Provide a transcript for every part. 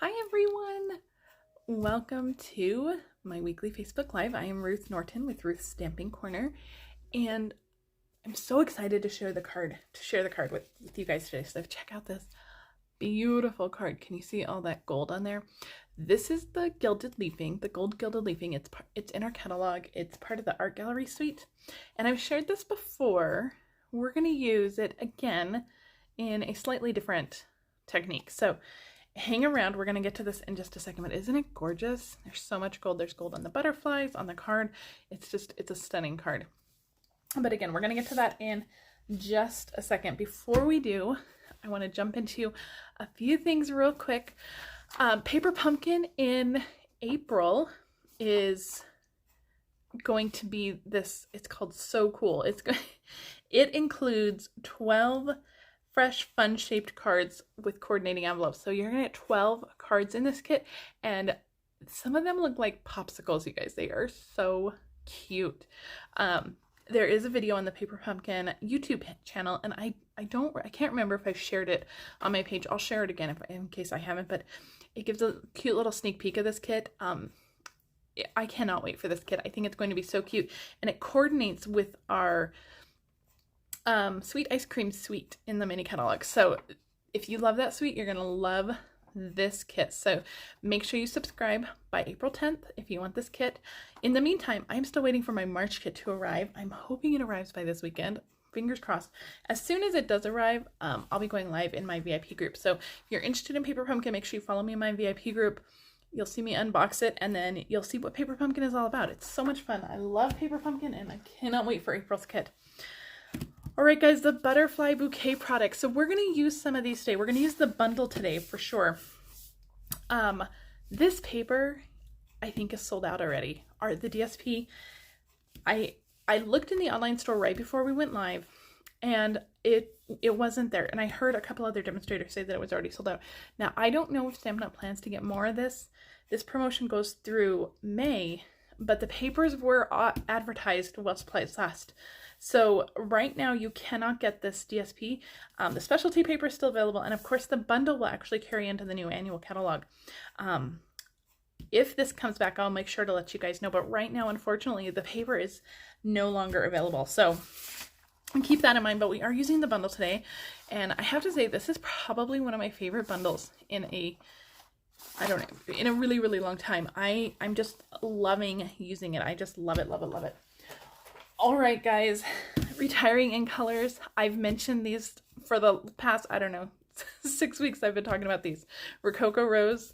Hi everyone! Welcome to my weekly Facebook Live. I am Ruth Norton with Ruth's Stamping Corner, and I'm so excited to share the card with you guys today. So check out this beautiful card. Can you see all that gold on there? This is the Gilded Leafing, the Gold Gilded Leafing. It's in our catalog. It's part of the art gallery suite, and I've shared this before. We're going to use it again in a slightly different technique. So hang around, we're going to get to this in just a second, but isn't it gorgeous? There's so much gold. There's gold on the butterflies, on the card. It's a stunning card. But again, we're going to get to that in just a second. Before we do, I want to jump into a few things real quick. Paper Pumpkin in April is going to be this, it's called So Cool. It includes 12 fresh fun shaped cards with coordinating envelopes. So you're gonna get 12 cards in this kit, and some of them look like popsicles, you guys. They are so cute. There is a video on the Paper Pumpkin YouTube channel, and I can't remember if I've shared it on my page. I'll share it again in case I haven't, but it gives a cute little sneak peek of this kit. I cannot wait for this kit. I think it's going to be so cute, and it coordinates with our Sweet Ice Cream Suite in the mini catalog. So if you love that suite, you're gonna love this kit. So make sure you subscribe by April 10th if you want this kit. In the meantime, I'm still waiting for my March kit to arrive. I'm hoping it arrives by this weekend. Fingers crossed. As soon as it does arrive, I'll be going live in my VIP group. So if you're interested in Paper Pumpkin, make sure you follow me in my VIP group. You'll see me unbox it, and then you'll see what Paper Pumpkin is all about. It's so much fun. I love Paper Pumpkin, and I cannot wait for April's kit. All right, guys, the Butterfly Bouquet products. So we're going to use some of these today. We're going to use the bundle today for sure. This paper, I think, is sold out already. The DSP, I looked in the online store right before we went live, and it wasn't there. And I heard a couple other demonstrators say that it was already sold out. Now, I don't know if Stampin' Up plans to get more of this. This promotion goes through May, but the papers were advertised while supplies last. So right now you cannot get this DSP. The specialty paper is still available, and of course the bundle will actually carry into the new annual catalog. If this comes back, I'll make sure to let you guys know, but right now, unfortunately, the paper is no longer available. So keep that in mind, but we are using the bundle today, and I have to say this is probably one of my favorite bundles in a really, really long time. I'm just loving using it. I just love it, love it, love it. All right, guys, retiring in colors. I've mentioned these for the past, 6 weeks. I've been talking about these. Rococo Rose,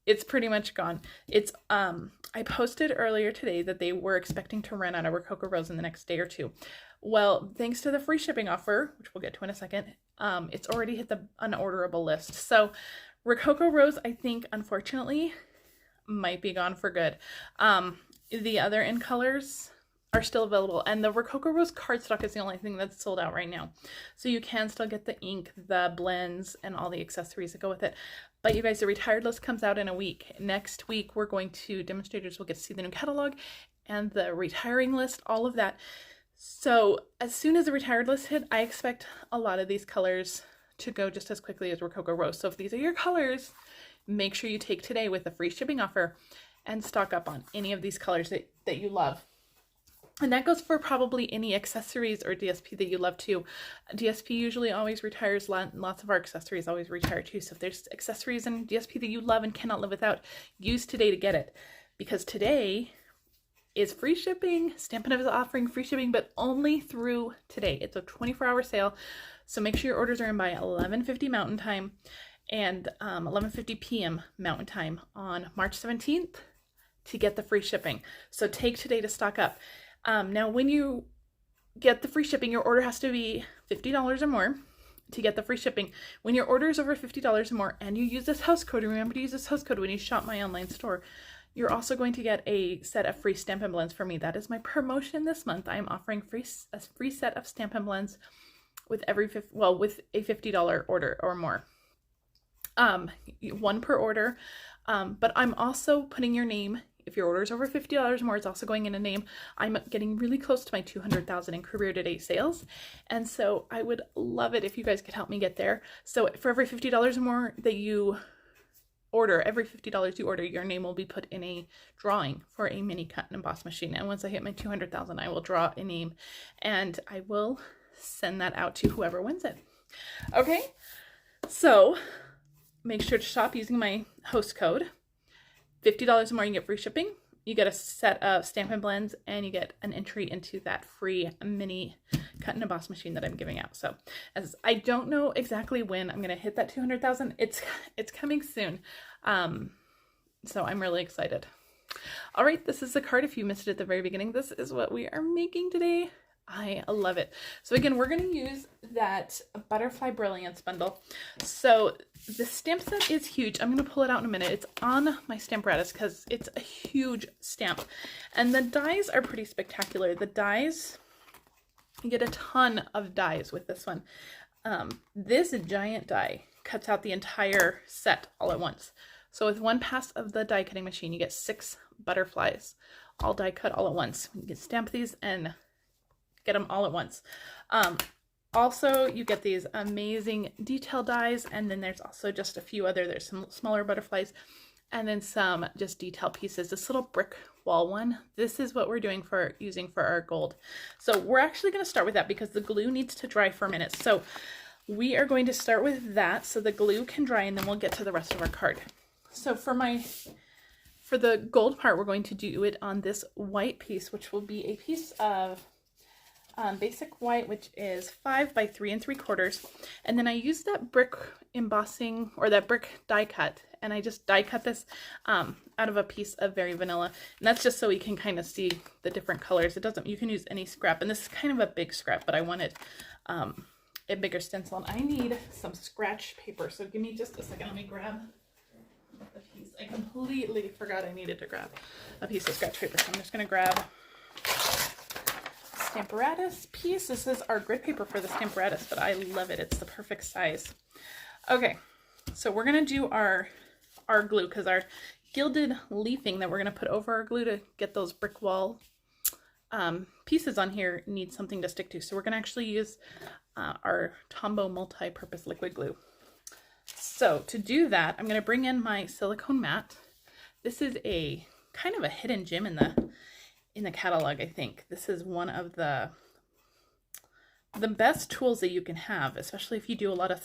it's pretty much gone. It's I posted earlier today that they were expecting to run out of Rococo Rose in the next day or two. Well, thanks to the free shipping offer, which we'll get to in a second, it's already hit the unorderable list. So Rococo Rose, I think, unfortunately, might be gone for good. The other in colors are still available, and the Rococo Rose cardstock is the only thing that's sold out right now. So you can still get the ink, the blends, and all the accessories that go with it. But you guys, the retired list comes out in a week. Next week, demonstrators will get to see the new catalog and the retiring list, all of that. So as soon as the retired list hit, I expect a lot of these colors to go just as quickly as Rococo Rose. So if these are your colors, make sure you take today with the free shipping offer and stock up on any of these colors that you love. And that goes for probably any accessories or DSP that you love too. DSP usually always retires. Lots of our accessories always retire too. So if there's accessories and DSP that you love and cannot live without, use today to get it. Because today is free shipping. Stampin' Up is offering free shipping, but only through today. It's a 24-hour sale. So make sure your orders are in by 11:50 Mountain Time and 11:50 p.m. Mountain Time on March 17th to get the free shipping. So take today to stock up. Now, when you get the free shipping, your order has to be $50 or more to get the free shipping. When your order is over $50 or more and you use this house code, remember to use this house code when you shop my online store, you're also going to get a set of free Stampin' Blends for me. That is my promotion this month. I'm offering a free set of Stampin' Blends with with a $50 order or more. One per order. But I'm also putting your name. If your order is over $50 more, it's also going in a name. I'm getting really close to my 200,000 in career to date sales. And so I would love it if you guys could help me get there. So for every $50 more that you order, every $50 you order, your name will be put in a drawing for a mini cut and emboss machine. And once I hit my 200,000, I will draw a name and I will send that out to whoever wins it. Okay, so make sure to shop using my host code. $50 or more, you get free shipping. You get a set of Stampin' Blends, and you get an entry into that free mini cut and emboss machine that I'm giving out. So, as I don't know exactly when I'm gonna hit that 200,000. It's coming soon. So I'm really excited. All right, this is the card. If you missed it at the very beginning, this is what we are making today. I love it. So again, we're going to use that Butterfly Brilliance bundle. So the stamp set is huge. I'm going to pull it out in a minute. It's on my Stamparatus because it's a huge stamp. And the dies are pretty spectacular. The dies, you get a ton of dies with this one. This giant die cuts out the entire set all at once. So with one pass of the die cutting machine, you get 6 butterflies, all die cut all at once. You can stamp these and get them all at once. Also, you get these amazing detail dies, and then there's also just a few other, there's some smaller butterflies, and then some just detail pieces. This little brick wall one, this is what we're using for our gold. So we're actually going to start with that because the glue needs to dry for a minute. So we are going to start with that so the glue can dry, and then we'll get to the rest of our card. So for the gold part, we're going to do it on this white piece, which will be a piece of basic white, which is 5 by 3 3/4, and then I used that brick embossing or that brick die cut, and I just die cut this out of a piece of Very Vanilla, and that's just so you can kind of see the different colors. You can use any scrap, and this is kind of a big scrap, but I wanted a bigger stencil, and I need some scratch paper. So give me just a second. Let me grab the piece. I completely forgot I needed to grab a piece of scratch paper, so I'm just going to grab Stamparatus piece. This is our grid paper for the Stamparatus, but I love it. It's the perfect size. Okay, so we're going to do our glue because our gilded leafing that we're going to put over our glue to get those brick wall pieces on here need something to stick to. So we're going to actually use our Tombow multi-purpose liquid glue. So to do that, I'm going to bring in my silicone mat. This is a kind of a hidden gem in the catalog, I think. This is one of the best tools that you can have, especially if you do a lot of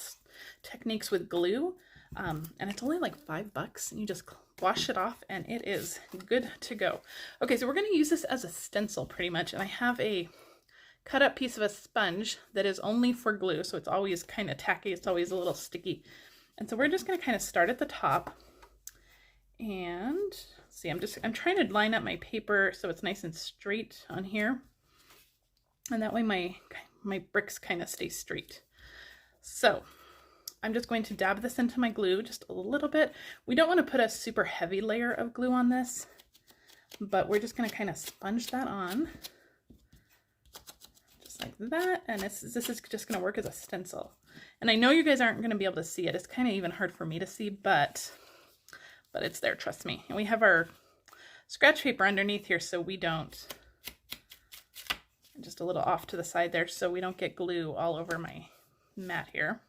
techniques with glue. And it's only like $5, and you just wash it off and it is good to go. Okay, so we're going to use this as a stencil pretty much, and I have a cut up piece of a sponge that is only for glue, so it's always kind of tacky, it's always a little sticky. And so we're just going to kind of start at the top, and see, I'm trying to line up my paper so it's nice and straight on here, and that way my bricks kind of stay straight. So I'm just going to dab this into my glue just a little bit. We don't want to put a super heavy layer of glue on this, but we're just going to kind of sponge that on just like that, and this is just going to work as a stencil. And I know you guys aren't going to be able to see it. It's kind of even hard for me to see, but it's there, trust me. And we have our scratch paper underneath here, so we don't, just a little off to the side there, so we don't get glue all over my mat here.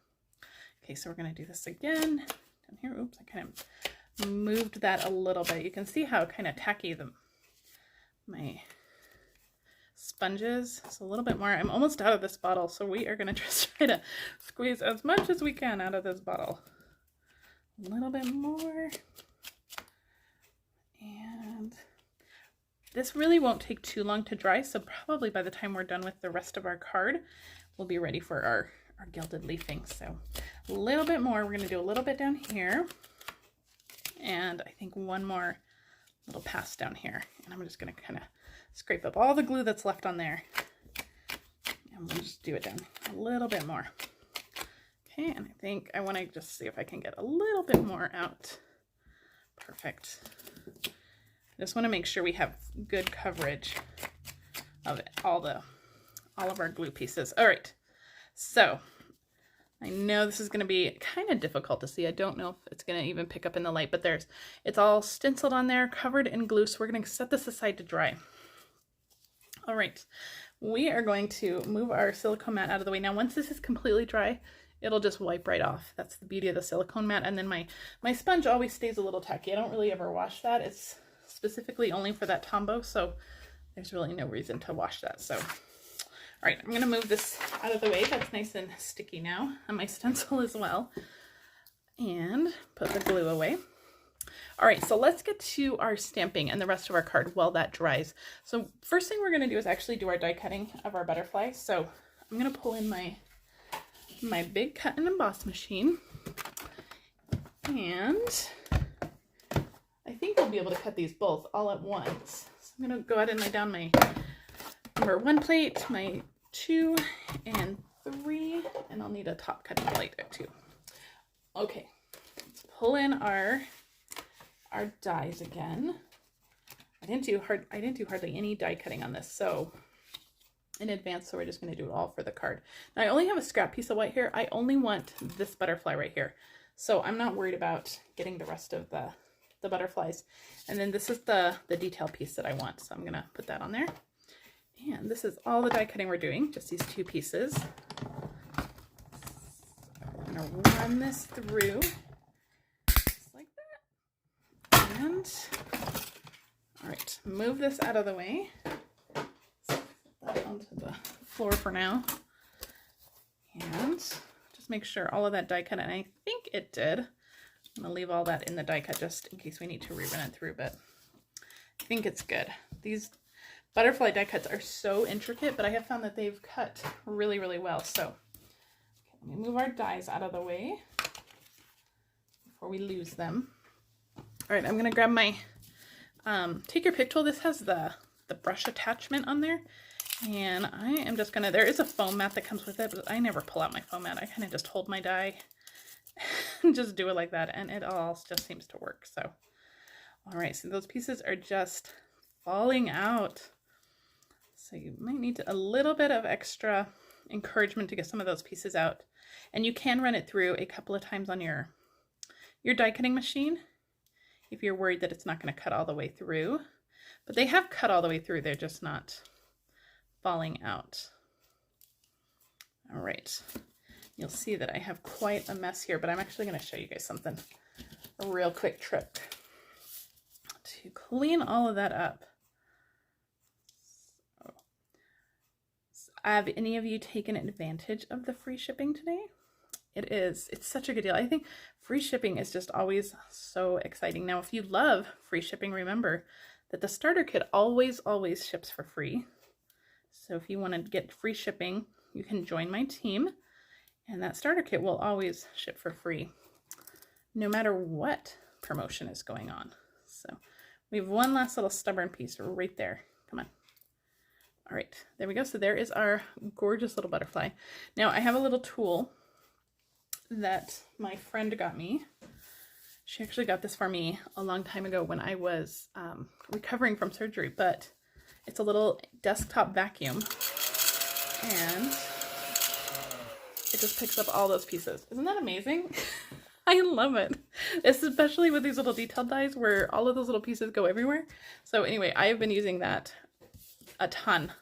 Okay, so we're going to do this again down here. Oops, I kind of moved that a little bit. You can see how kind of tacky my sponge is. It's a little bit more. I'm almost out of this bottle, so we are going to just try to squeeze as much as we can out of this bottle. A little bit more. And this really won't take too long to dry, so probably by the time we're done with the rest of our card, we'll be ready for our gilded leafing. So a little bit more. We're going to do a little bit down here, and I think one more little pass down here. And I'm just going to kind of scrape up all the glue that's left on there, and we'll just do it down a little bit more. Okay, and I think I want to just see if I can get a little bit more out. Perfect. I just want to make sure we have good coverage of all of our glue pieces. All right, so I know this is going to be kind of difficult to see. I don't know if it's going to even pick up in the light, but it's all stenciled on there, covered in glue. So we're going to set this aside to dry. All right, we are going to move our silicone mat out of the way. Now, once this is completely dry, it'll just wipe right off. That's the beauty of the silicone mat. And then my sponge always stays a little tacky. I don't really ever wash that. It's specifically only for that Tombow, so there's really no reason to wash that. So, all right, I'm gonna move this out of the way. That's nice and sticky now, and my stencil as well. And put the glue away. All right, so let's get to our stamping and the rest of our card while that dries. So first thing we're gonna do is actually do our die cutting of our butterfly. So I'm gonna pull in my big cut and emboss machine, and I think we'll be able to cut these both all at once. So I'm gonna go ahead and lay down my number 1 plate, my 2 and 3, and I'll need a top cutting plate there too. Okay, let's pull in our dies again. I didn't do hardly any die cutting on this, so in advance, so we're just going to do it all for the card. Now I only have a scrap piece of white here. I only want this butterfly right here, so I'm not worried about getting the rest of the butterflies. And then this is the detail piece that I want, so I'm going to put that on there. And this is all the die cutting we're doing, just these 2 pieces. I'm going to run this through just like that. And all right, move this out of the way. Onto the floor for now, and just make sure all of that die cut, and I think it did. I'm gonna leave all that in the die cut just in case we need to rerun it through, but I think it's good. These butterfly die cuts are so intricate, but I have found that they've cut really, really well. So okay, let me move our dies out of the way before we lose them. All right, I'm gonna grab my take your pick tool. This has the brush attachment on there. And I am just gonna, there is a foam mat that comes with it, but I never pull out my foam mat. I kind of just hold my die and just do it like that, and it all just seems to work. So, all right, so those pieces are just falling out. So you might need a little bit of extra encouragement to get some of those pieces out. And you can run it through a couple of times on your die cutting machine if you're worried that it's not gonna cut all the way through. But they have cut all the way through, they're just not falling out. All right, you'll see that I have quite a mess here, but I'm actually going to show you guys something, a real quick trick to clean all of that up. So, have any of you taken advantage of the free shipping today? It's such a good deal. I think free shipping is just always so exciting. Now, if you love free shipping, remember that the starter kit always ships for free. So if you want to get free shipping, you can join my team, and that starter kit will always ship for free, no matter what promotion is going on. So we have one last little stubborn piece right there. Come on. All right, there we go. So there is our gorgeous little butterfly. Now I have a little tool that my friend got me. She actually got this for me a long time ago when I was recovering from surgery, but it's a little desktop vacuum, and it just picks up all those pieces. Isn't that amazing? I love it, especially with these little detail dies where all of those little pieces go everywhere. So anyway, I have been using that a ton.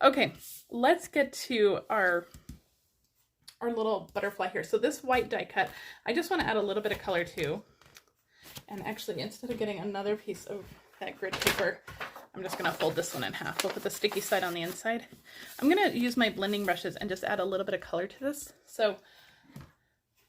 Okay, let's get to our little butterfly here. So this white die cut, I just want to add a little bit of color too. And actually, instead of getting another piece of that grid paper, I'm just going to fold this one in half. We'll put the sticky side on the inside. I'm going to use my blending brushes and just add a little bit of color to this. So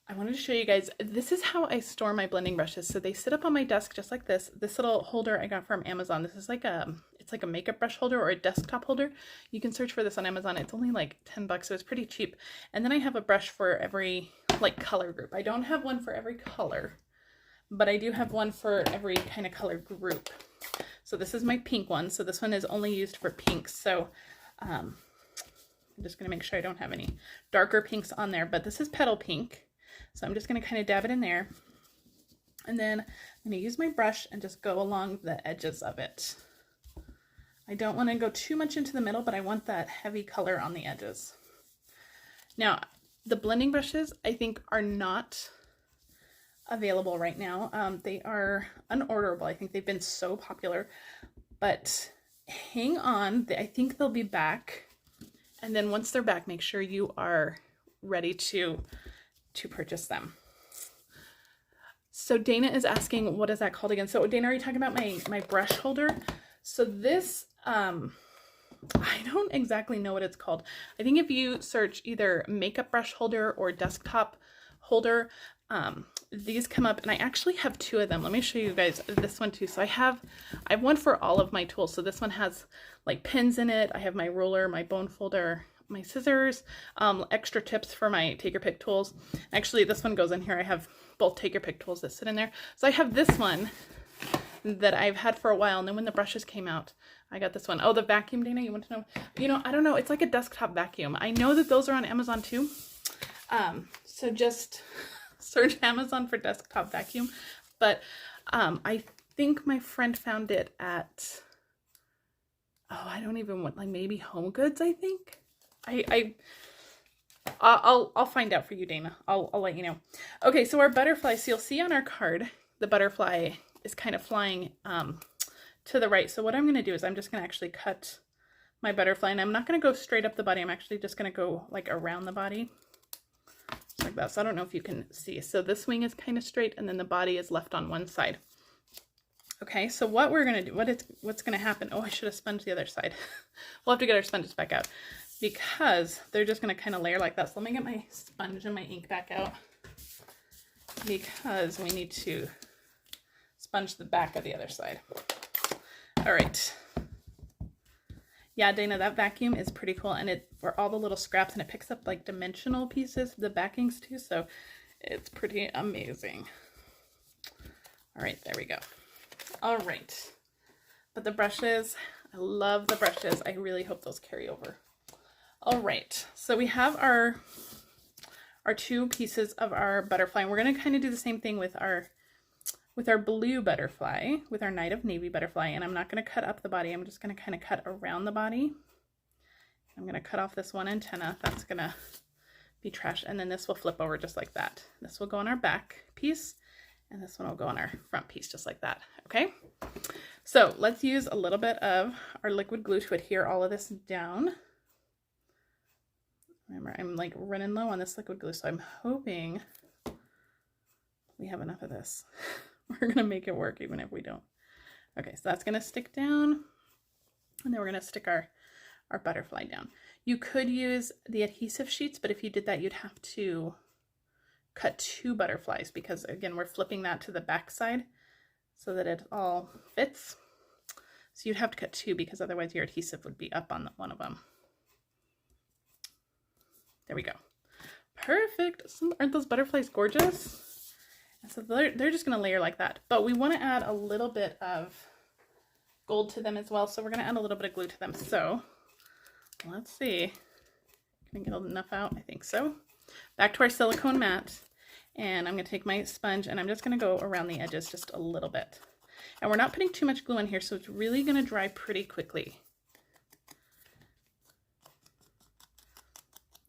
I wanted to show you guys, this is how I store my blending brushes. So they sit up on my desk just like this. This little holder I got from Amazon. This is like it's like a makeup brush holder or a desktop holder. You can search for this on Amazon. It's only like 10 bucks, so it's pretty cheap. And then I have a brush for every like color group. I don't have one for every color, but I do have one for every kind of color group. So this is my pink one. So this one is only used for pinks. So I'm just going to make sure I don't have any darker pinks on there, but this is Petal Pink. So I'm just going to kind of dab it in there. And then I'm going to use my brush and just go along the edges of it. I don't want to go too much into the middle, but I want that heavy color on the edges. Now, the blending brushes, I think, are not available right now. They are unorderable. I think they've been so popular, but hang on. I think they'll be back. And then once they're back, make sure you are ready to to purchase them. So Dana is asking, what is that called again? So Dana, are you talking about my brush holder? So this, I don't exactly know what it's called. I think if you search either makeup brush holder or desktop holder, these come up, and I actually have two of them. Let me show you guys this one too. So I have one for all of my tools. So this one has like pins in it. I have my ruler, my bone folder, my scissors, extra tips for my take your pick tools. Actually, this one goes in here. I have both take your pick tools that sit in there. So I have this one that I've had for a while, and then when the brushes came out, I got this one. Oh, the vacuum, Dana, you want to know? You know, I don't know. It's like a desktop vacuum. I know that those are on Amazon too. So just search Amazon for desktop vacuum. But I think my friend found it at, oh, I don't even want, like maybe Home Goods, I think. I'll find out for you, Dana. I'll let you know. Okay, so our butterfly, so you'll see on our card, the butterfly is kind of flying to the right. So what I'm going to do is I'm just going to actually cut my butterfly, and I'm not going to go straight up the body. I'm actually just going to go like around the body. Just like that. So I don't know if you can see. So this wing is kind of straight, and then the body is left on one side. Okay, so what we're going to do, what's going to happen, oh, I should have sponged the other side. We'll have to get our sponges back out, because they're just going to kind of layer like that. So let me get my sponge and my ink back out, because we need to sponge the back of the other side. All right. Yeah, Dana, that vacuum is pretty cool, and it for all the little scraps, and it picks up like dimensional pieces, the backings too, so it's pretty amazing. All right, there we go. All right. But the brushes, I love the brushes. I really hope those carry over. All right, so we have our two pieces of our butterfly, and we're going to kind of do the same thing with our blue butterfly, with our Night of Navy butterfly. And I'm not going to cut up the body. I'm just going to kind of cut around the body. I'm going to cut off this one antenna. That's going to be trash. And then this will flip over just like that. This will go on our back piece, and this one will go on our front piece just like that. Okay, so let's use a little bit of our liquid glue to adhere all of this down. Remember, I'm like running low on this liquid glue, so I'm hoping we have enough of this. We're gonna make it work even if we don't. Okay, so that's gonna stick down, and then we're gonna stick our butterfly down. You could use the adhesive sheets, but if you did that, you'd have to cut two butterflies, because again, we're flipping that to the back side so that it all fits. So you'd have to cut two, because otherwise your adhesive would be up on one of them. There we go. Perfect. Aren't those butterflies gorgeous? And so they're just going to layer like that. But we want to add a little bit of gold to them as well. So we're going to add a little bit of glue to them. So let's see. Can I get enough out? I think so. Back to our silicone mat. And I'm going to take my sponge, and I'm just going to go around the edges just a little bit. And we're not putting too much glue in here, so it's really going to dry pretty quickly.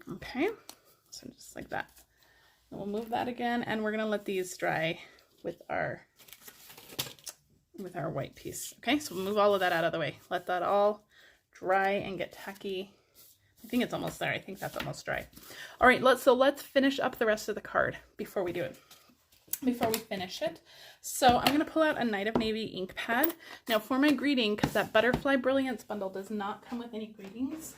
Okay, so just like that. And we'll move that again, and we're gonna let these dry with our white piece. Okay, so we'll move all of that out of the way. Let that all dry and get tacky. I think it's almost there. I think that's almost dry. All right, let's finish up the rest of the card before we do it. Before we finish it. So I'm gonna pull out a Night of Navy ink pad. Now for my greeting, because that Butterfly Brilliance bundle does not come with any greetings.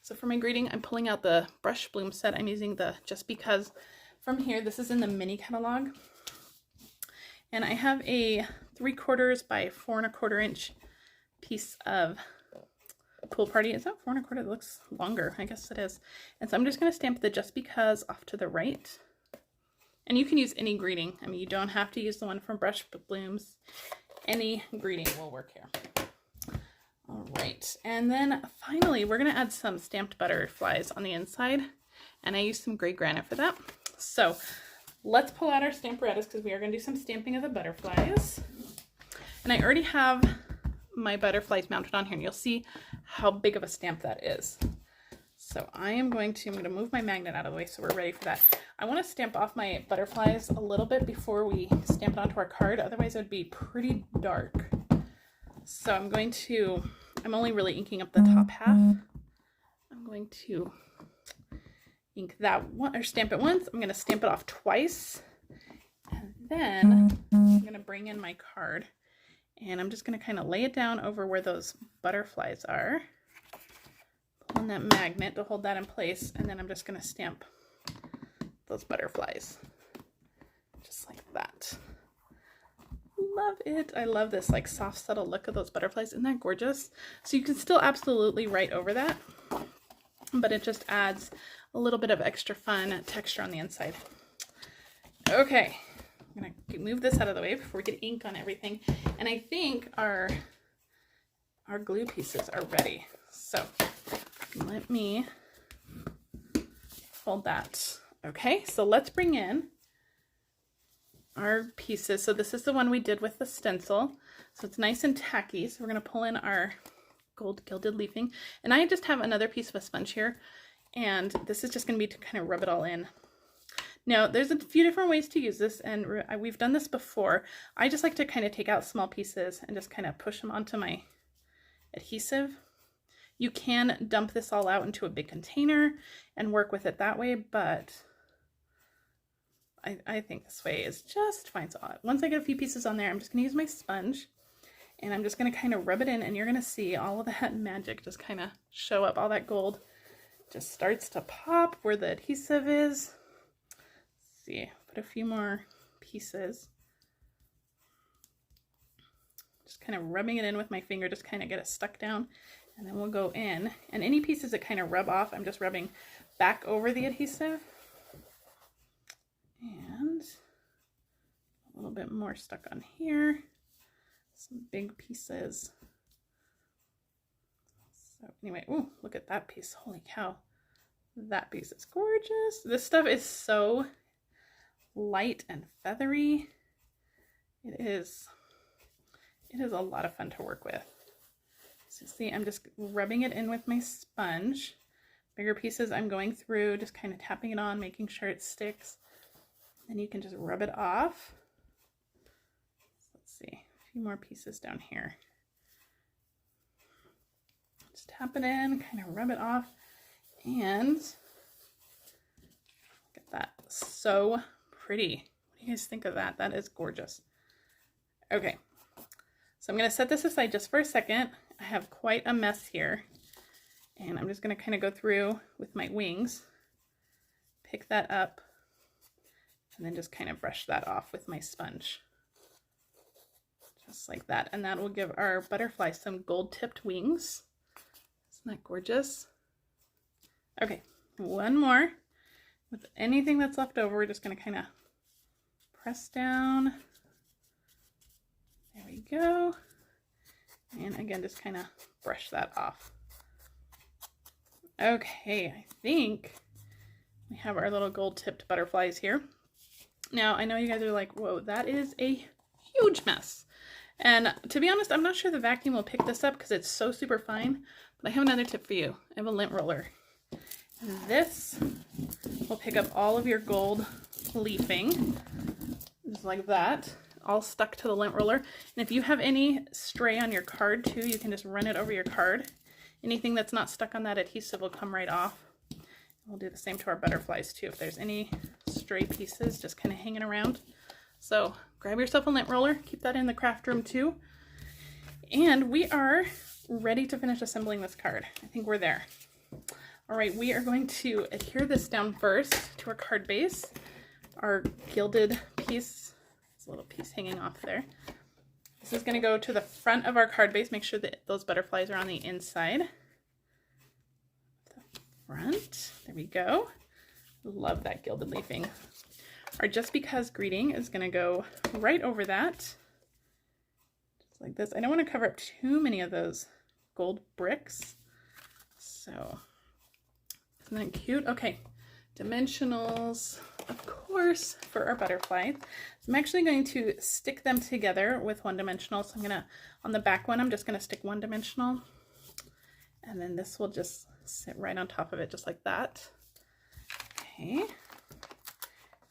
So for my greeting, I'm pulling out the brush bloom set. I'm using the Just Because from here. This is in the mini catalog. And I have a 3/4 by 4 1/4 inch piece of Pool Party. Is that 4 1/4? It looks longer. I guess it is. And so I'm just going to stamp the Just Because off to the right. And you can use any greeting. I mean, you don't have to use the one from Brush Blooms. Any greeting will work here. All right, and then finally, we're going to add some stamped butterflies on the inside, and I used some gray granite for that. So let's pull out our Stamparatus, because we are going to do some stamping of the butterflies. And I already have my butterflies mounted on here, and you'll see how big of a stamp that is. So I'm going to move my magnet out of the way so we're ready for that. I want to stamp off my butterflies a little bit before we stamp it onto our card, otherwise it would be pretty dark. So I'm only really inking up the top half. I'm going to ink that one, or stamp it once. I'm going to stamp it off twice. And then I'm going to bring in my card. And I'm just going to kind of lay it down over where those butterflies are. Pull on that magnet to hold that in place. And then I'm just going to stamp those butterflies. Just like that. Love it. I love this like soft, subtle look of those butterflies. Isn't that gorgeous? So you can still absolutely write over that, but it just adds a little bit of extra fun texture on the inside. Okay, I'm going to move this out of the way before we get ink on everything. And I think our glue pieces are ready. So let me hold that. Okay, so let's bring in our pieces. So this is the one we did with the stencil. So it's nice and tacky. So we're going to pull in our Gold Gilded Leafing. And I just have another piece of a sponge here. And this is just going to be to kind of rub it all in. Now, there's a few different ways to use this, and we've done this before. I just like to kind of take out small pieces and just kind of push them onto my adhesive. You can dump this all out into a big container and work with it that way, but I think this way is just fine. So once I get a few pieces on there, I'm just going to use my sponge, and I'm just going to kind of rub it in, and you're going to see all of that magic just kind of show up. All that gold just starts to pop where the adhesive is. Let's see, put a few more pieces. Just kind of rubbing it in with my finger, just kind of get it stuck down, and then we'll go in. And any pieces that kind of rub off, I'm just rubbing back over the adhesive. And a little bit more stuck on here. Some big pieces. So anyway, ooh, look at that piece. Holy cow. That piece is gorgeous. This stuff is so light and feathery. It is a lot of fun to work with. So see, I'm just rubbing it in with my sponge. Bigger pieces I'm going through, just kind of tapping it on, making sure it sticks. Then you can just rub it off. Let's see, a few more pieces down here. Just tap it in, kind of rub it off, and look at that. So pretty. What do you guys think of that? That is gorgeous. Okay, so I'm going to set this aside just for a second. I have quite a mess here, and I'm just going to kind of go through with my wings, pick that up, and then just kind of brush that off with my sponge. Just like that. And that will give our butterfly some gold-tipped wings. Isn't that gorgeous? Okay, one more. With anything that's left over, we're just going to kind of press down. There we go. And again, just kind of brush that off. Okay, I think we have our little gold-tipped butterflies here. Now, I know you guys are like, whoa, that is a huge mess. And to be honest, I'm not sure the vacuum will pick this up because it's so super fine, but I have another tip for you. I have a lint roller. And this will pick up all of your gold leafing, just like that, all stuck to the lint roller. And if you have any stray on your card too, you can just run it over your card. Anything that's not stuck on that adhesive will come right off. We'll do the same to our butterflies too. If there's any stray pieces just kind of hanging around. So grab yourself a lint roller, keep that in the craft room too. And we are ready to finish assembling this card. I think we're there. All right, we are going to adhere this down first to our card base. Our gilded piece, there's a little piece hanging off there. This is going to go to the front of our card base. Make sure that those butterflies are on the inside. Front. There we go. Love that gilded leafing. Our Just Because greeting is going to go right over that. Just like this. I don't want to cover up too many of those gold bricks. So, isn't that cute? Okay, dimensionals, of course, for our butterflies. So I'm actually going to stick them together with one dimensional. So I'm going to, on the back one, I'm just going to stick one dimensional. And then this will just sit right on top of it, just like that. Okay.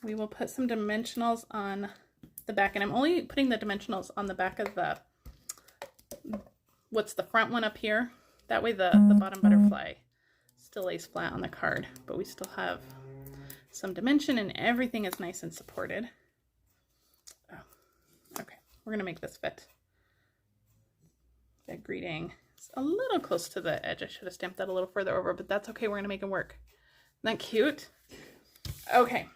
We will put some dimensionals on the back, and I'm only putting the dimensionals on the back of the, what's the front one up here? That way the bottom butterfly still lays flat on the card, but we still have some dimension and everything is nice and supported. Oh, okay, we're gonna make this fit. That greeting is a little close to the edge. I should have stamped that a little further over, but that's okay. We're gonna make it work. Isn't that cute? Okay,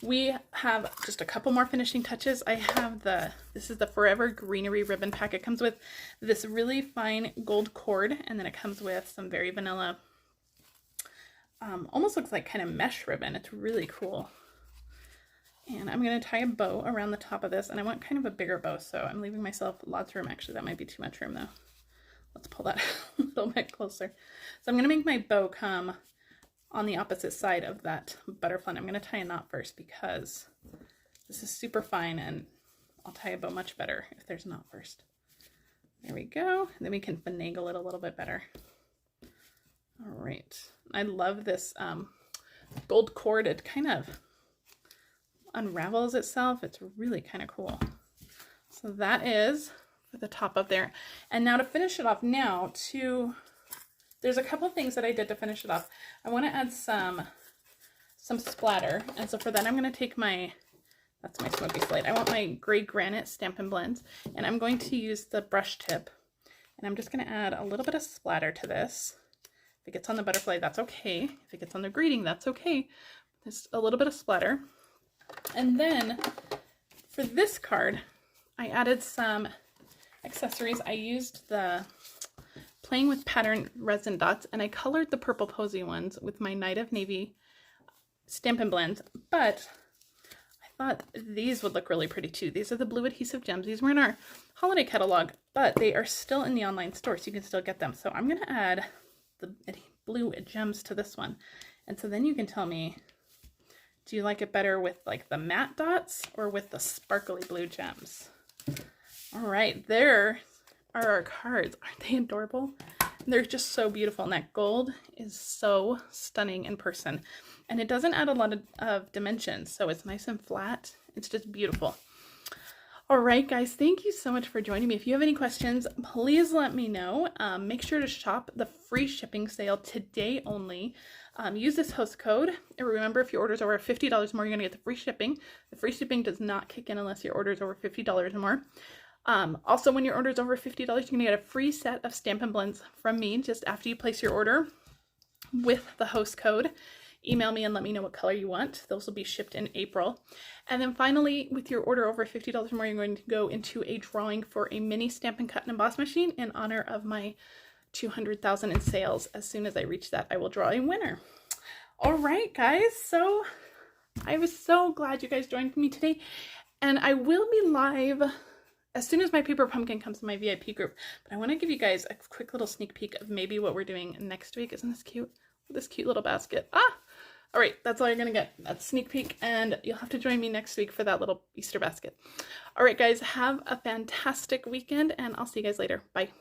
we have just a couple more finishing touches. I have this is the Forever Greenery ribbon pack. It comes with this really fine gold cord, and then it comes with some very vanilla, almost looks like kind of mesh ribbon. It's really cool. And I'm going to tie a bow around the top of this, and I want kind of a bigger bow, so I'm leaving myself lots of room. Actually, that might be too much room though. Let's pull that a little bit closer. So I'm going to make my bow come on the opposite side of that butterfly. And I'm going to tie a knot first because this is super fine, and I'll tie a bow much better if there's a knot first. There we go. And then we can finagle it a little bit better. All right. I love this gold cord. It kind of unravels itself. It's really kind of cool. So that is for the top up there. And now to finish it off there's a couple of things that I did to finish it off. I want to add some splatter. And so for that, I'm going to take that's my smoky slate. I want my gray granite Stampin' Blends, and I'm going to use the brush tip. And I'm just going to add a little bit of splatter to this. If it gets on the butterfly, that's okay. If it gets on the greeting, that's okay. Just a little bit of splatter. And then for this card, I added some accessories. I used the Playing with Pattern resin dots, and I colored the purple posy ones with my Night of Navy Stampin' Blends, but I thought these would look really pretty too. These are the blue adhesive gems. These were in our holiday catalog, but they are still in the online store, so you can still get them. So I'm going to add the blue gems to this one. And so then you can tell me, do you like it better with like the matte dots or with the sparkly blue gems? All right, there are our cards. Aren't they adorable? They're just so beautiful, and that gold is so stunning in person. And it doesn't add a lot of dimensions, so it's nice and flat. It's just beautiful. All right, guys, thank you so much for joining me. If you have any questions, please let me know. Make sure to shop the free shipping sale today only. Use this host code. And remember, if your order is over $50 more, you're going to get the free shipping. The free shipping does not kick in unless your order is over $50 or more. Also, when your order is over $50, you're going to get a free set of Stampin' Blends from me just after you place your order with the host code. Email me and let me know what color you want. Those will be shipped in April. And then finally, with your order over $50 or more, you're going to go into a drawing for a mini Stampin' Cut and Emboss machine in honor of my 200,000 in sales. As soon as I reach that, I will draw a winner. All right, guys. So I was so glad you guys joined me today. And I will be live as soon as my paper pumpkin comes to my VIP group. But I want to give you guys a quick little sneak peek of maybe what we're doing next week. Isn't this cute? This cute little basket. All right, that's all you're gonna get. That's a sneak peek, and you'll have to join me next week for that little Easter basket. All right, guys, have a fantastic weekend, and I'll see you guys later. Bye.